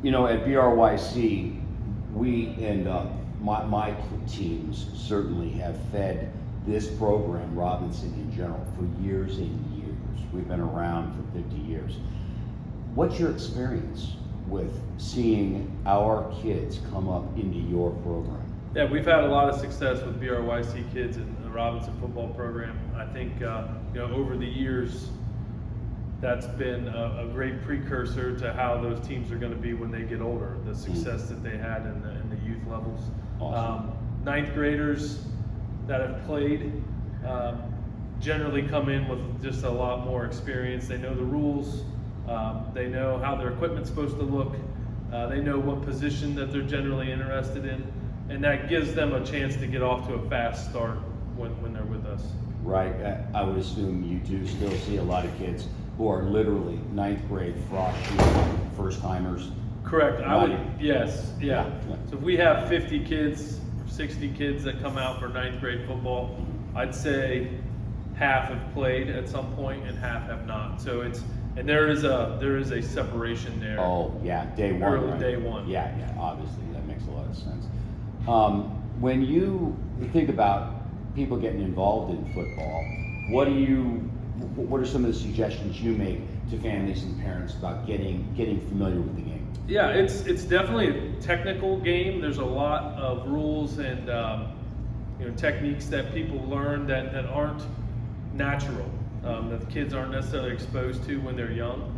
At BRYC, we and my teams certainly have fed this program, Robinson in general, for years and years. We've been around for 50 years. What's your experience with seeing our kids come up into your program? Yeah, we've had a lot of success with BRYC kids in the Robinson football program. I think over the years, that's been a great precursor to how those teams are going to be when they get older. The success that they had in the youth levels. Awesome. Ninth graders that have played generally come in with just a lot more experience. They know the rules. They know how their equipment's supposed to look. They know what position that they're generally interested in. And that gives them a chance to get off to a fast start when they're with us. Right. I would assume you do still see a lot of kids who are literally ninth grade frosh first timers. Correct. Yes. Yeah. So if we have 50 kids, 60 kids that come out for ninth grade football, I'd say half have played at some point and half have not. So there is a separation there. Oh yeah, day one. Early right? day one. Yeah. Obviously, that makes a lot of sense. When you think about people getting involved in football, what are some of the suggestions you make to families and parents about getting familiar with the game? Yeah, it's definitely a technical game. There's a lot of rules and techniques that people learn that aren't natural, that the kids aren't necessarily exposed to when they're young.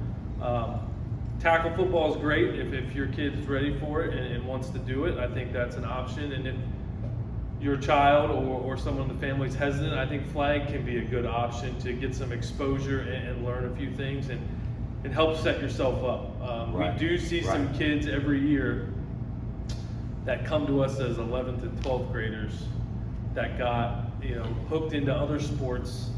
Tackle football is great if your kid is ready for it and wants to do it. I think that's an option. And if your child or someone in the family is hesitant, I think flag can be a good option to get some exposure and learn a few things and help set yourself up. Right. We do see some kids every year that come to us as 11th and 12th graders that got hooked into other sports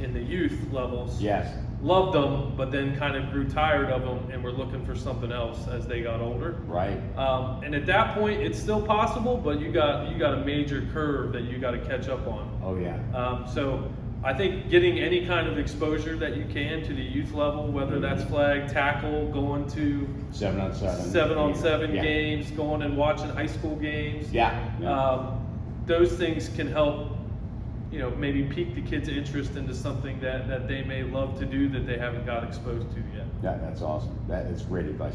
in the youth levels. Yes. Loved them, but then kind of grew tired of them and were looking for something else as they got older. Right. And at that point, it's still possible, but you got a major curve that you got to catch up on. Oh yeah. So I think getting any kind of exposure that you can to the youth level, whether that's flag, tackle, going to 7-on-7, 7-on-7 games, going and watching high school games. Yeah. Those things can help. Maybe pique the kids' interest into something that they may love to do that they haven't got exposed to yet. Yeah, that's awesome. That's great advice.